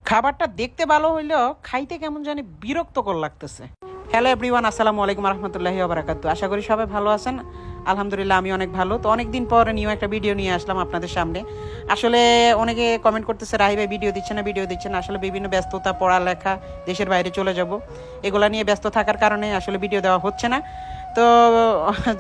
খাবারটা দেখতে ভালো হইলেও খাইতে কেমন জানি বিরক্তকর লাগতেছে। হ্যালো এভরিওয়ান, আসসালামু আলাইকুম রহমতুল্লাহি ওয়া বারাকাতুহু। আশা করি সবাই ভালো আছেন। আলহামদুলিল্লাহ আমি অনেক ভালো। তো অনেকদিন পর নিউ একটা ভিডিও নিয়ে আসলাম আপনাদের সামনে। আসলে অনেকে কমেন্ট করতেছে রাহি ভাই ভিডিও দিচ্ছে না। আসলে বিভিন্ন ব্যস্ততা, পড়ালেখা, দেশের বাইরে চলে যাব, এগুলা নিয়ে ব্যস্ত থাকার কারণে আসলে ভিডিও দেওয়া হচ্ছে না। তো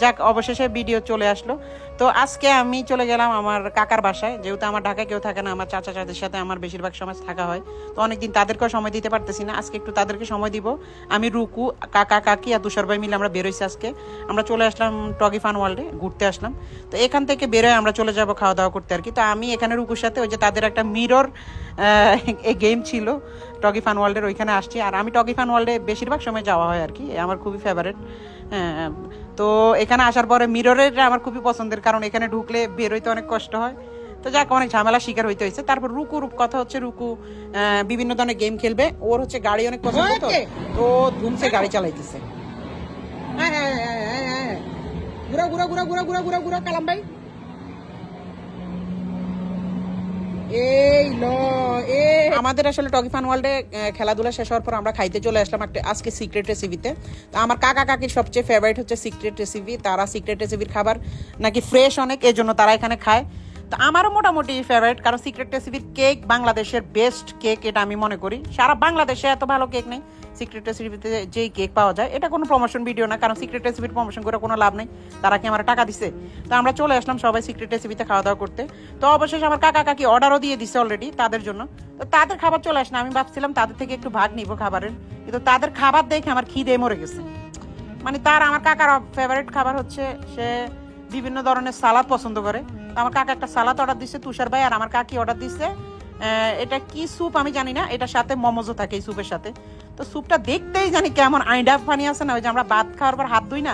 যাক, অবশেষে ভিডিও চলে আসলো। তো আজকে আমি চলে গেলাম আমার কাকার বাসায়, যেহেতু আমার ঢাকায় কেউ থাকে না, আমার চাচা চাচির সাথে আমার বেশিরভাগ সময় থাকা হয়। তো অনেকদিন তাদেরকেও সময় দিতে পারতেছি না, আজকে একটু তাদেরকে সময় দিব। আমি, রুকু, কাকা, কাকি আর তুষার ভাই মিলে আমরা বেরোইছি। আজকে আমরা চলে আসলাম টগি ফান ওয়ার্ল্ডে, ঘুরতে আসলাম। তো এখান থেকে বেরোয় আমরা চলে যাব খাওয়া দাওয়া করতে আর কি। তো আমি এখানে রুকুর সাথে ওই যে তাদের একটা মিরর গেম ছিল টগি ফান ওয়ার্ল্ডের, ওইখানে আসছি। আর আমি টগি ফান ওয়ার্ল্ডে বেশিরভাগ সময় যাওয়া হয় আর কি, আমার খুবই ফেভারিট। হ্যাঁ, তো এখানে আসার পরে মিররের আমার খুবই পছন্দের, কারণ এখানে ঢুকলে বের হইতে অনেক কষ্ট হয়। তো যাক, অনেক ঝামেলা শিকার হইতে হয়েছে। তারপর রুকুর কথা হচ্ছে, রুকু বিভিন্ন ধরনের গেম খেলবে, ওর হচ্ছে গাড়ি অনেক পছন্দ, তো ধুমসে গাড়ি চালাইতেছে। হ্যাঁ হ্যাঁ হ্যাঁ হ্যাঁ হ্যাঁ, ঘুরা ঘুরা ঘুরা ঘুরা ঘুরা ঘুরা ঘুরা কালাম ভাই। আমাদের আসলে টগি ফান ওয়ার্ল্ডে খেলাধুলা শেষ হওয়ার পর আমরা খাইতে চলে আসলাম একটা আজকে সিক্রেট রেসিপিতে। তো আমার কাকা কাকির সবচেয়ে ফেভারিট হচ্ছে সিক্রেট রেসিপি। তারা সিক্রেট রেসিপির খাবার নাকি ফ্রেশ অনেক, এই জন্য তারা এখানে খায়। তো আমারও মোটামুটি ফেভারিট, কারণ সিক্রেট রেসিপির কেক বাংলাদেশের বেস্ট কেক, এটা আমি মনে করি। সারা বাংলাদেশে এত ভালো কেক নেই। সিক্রেট রেসিপিতে যেই কেক পাওয়া যায়, এটা কোনো প্রমোশন ভিডিও না, কারণ সিক্রেট রেসিপির প্রমোশন করে কোনো লাভ নেই, তারা কি আমার টাকা দিছে। তো আমরা চলে আসলাম সবাই সিক্রেট রেসিপিতে খাওয়া দাওয়া করতে। তো অবশেষে আমার কাকা কাকি অর্ডারও দিয়ে দিছে অলরেডি তাদের জন্য। তো তাদের খাবার চলে আসে না, আমি ভাবছিলাম তাদের থেকে একটু ভাগ নিব খাবারের, কিন্তু তাদের খাবার দেখে আমার খিদে মরে গেছে। মানে আমার কাকার ফেভারিট খাবার হচ্ছে, সে বিভিন্ন ধরনের সালাদ পছন্দ করে। তো আমার কাকা একটা সালাদ অর্ডার দিচ্ছে, তুষার ভাই আর আমার কাকি অর্ডার দিচ্ছে এটা কি স্যুপ আমি জানি না, এটার সাথে মমোজও থাকে এই স্যুপের সাথে। তো স্যুপটা দেখতেই জানি কেমন আইডা ফানি আছে না, ওই যে আমরা ভাত খাওয়ার পর হাত ধুই না,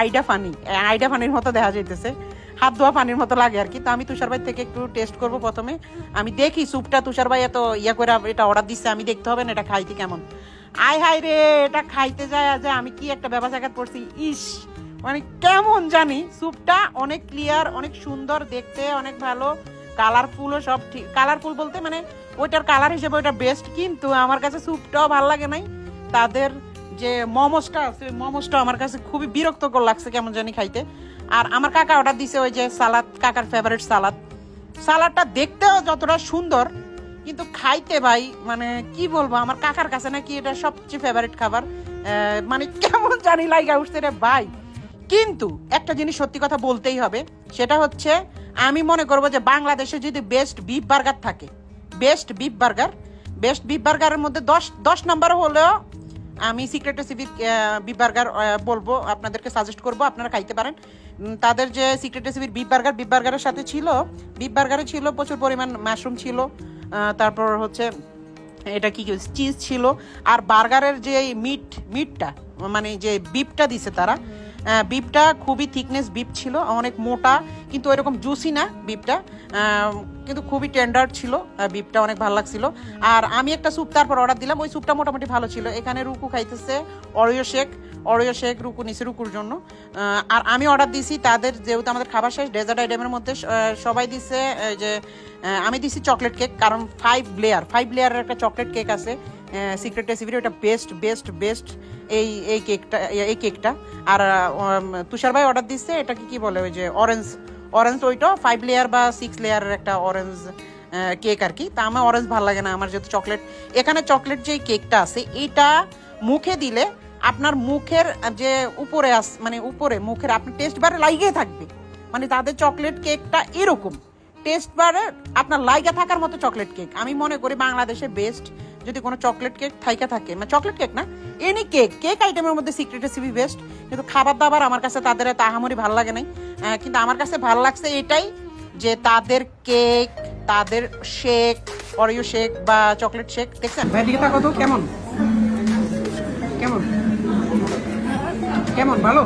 আইডা ফানির মতো দেখা যাইতেছে, হাত ধোয়া পানির মতো লাগে আর কি। তো আমি তুষার ভাই থেকে একটু টেস্ট করব প্রথমে। আমি দেখি স্যুপটা তুষার ভাই এত ইয়া করে এটা অর্ডার দিচ্ছে, আমি দেখতে হবে না এটা খাইতে কেমন। আয় হাই রে, এটা খাইতে যায় যে আমি কি একটা ব্যবসা করছি, ইস মানে কেমন জানি। স্যুপটা অনেক ক্লিয়ার, অনেক সুন্দর দেখতে, অনেক ভালো, কালারফুলও সব ঠিক। কালারফুল বলতে মানে ওইটার কালার হিসেবে ওইটা বেস্ট, কিন্তু আমার কাছে স্যুপটাও ভালো লাগে নাই। তাদের যে মোমোসটা আছে, মোমোসটা আমার কাছে খুবই বিরক্তকর লাগছে কেমন জানি খাইতে। আর আমার কাকা অর্ডার দিছে ওই যে সালাদ, কাকার ফেভারিট সালাদ। সালাদটা দেখতেও যতটা সুন্দর, কিন্তু খাইতে ভাই মানে কি বলবো, আমার কাকার কাছে নাকি এটা সবচেয়ে ফেভারিট খাবার। মানে কেমন জানি লাগা উঠছে রে ভাই। কিন্তু একটা জিনিস সত্যি কথা বলতেই হবে, সেটা হচ্ছে আমি মনে করবো যে বাংলাদেশে যদি বেস্ট বিফ বার্গার থাকে, বেস্ট বিফ বার্গারের মধ্যে 10 নম্বর হলেও আমি সিক্রেট রেসিপির বিফ বার্গার বলবো, আপনাদেরকে সাজেস্ট করবো, আপনারা খাইতে পারেন। তাদের যে সিক্রেট রেসিপির বিফ বার্গারের সাথে ছিল, বিফ বার্গারে ছিল প্রচুর পরিমাণ মাশরুম ছিল, তারপর হচ্ছে এটা কি চিজ ছিল, আর বার্গারের যে মিটটা মানে যে বিফটা দিছে তারা, বিফটা খুবই থিকনেস বিফ ছিল, অনেক মোটা, কিন্তু এরকম জুসি না বিফটা, কিন্তু খুবই টেন্ডার ছিল বিফটা, অনেক ভালো লাগছিল। আর আমি একটা স্যুপ তারপর অর্ডার দিলাম, ওই স্যুপটা মোটামুটি ভালো ছিল। এখানে রুকু খাইতেছে অরিও শেক রুকু নিছে রুকুর জন্য। আর আমি অর্ডার দিছি তাদের, যেহেতু আমাদের খাবার শেষ, ডেজার্ট আইটেমের মধ্যে সবাই দিছে যে আমি দিছি চকলেট কেক, কারণ 5 লেয়ারের একটা চকলেট কেক আছে সিক্রেট রেসিপির, ওটা বেস্ট এই কেকটা। আর তুষার ভাই অর্ডার দিচ্ছে এটা কি বলে, ওই যে অরেঞ্জ ওইটা 5 লেয়ার বা 6 লেয়ারের একটা অরেঞ্জ কেক আর কি। তা আমার অরেঞ্জ ভালো লাগে না, আমার যেহেতু চকলেট। এখানে চকলেট যে কেকটা আছে, এটা মুখে দিলে আপনার মুখের যে উপরে মানে উপরে মুখের আপনার টেস্ট বারে লাগিয়ে থাকবে। মানে তাদের চকলেট কেকটা এরকম টেস্ট বারে আপনার লাইগা থাকার মতো চকলেট কেক। আমি মনে করি বাংলাদেশে বেস্ট যদি কোনো চকলেট কেক থাকে, মানে চকলেট কেক না, এনি কেক আইটেমের মধ্যে সিক্রেট রেসিপি বেস্ট। কিন্তু খাবার দাবার আমার কাছে তাদের আহামরি ভালো লাগে নাই, কিন্তু আমার কাছে ভালো লাগছে এটাই যে তাদের কেক, তাদের শেক, অরিও শেক বা চকলেট শেক। দেখছেন ভাই, দিকে তাকাও তো, কেমন কেমন কেমন ভালো।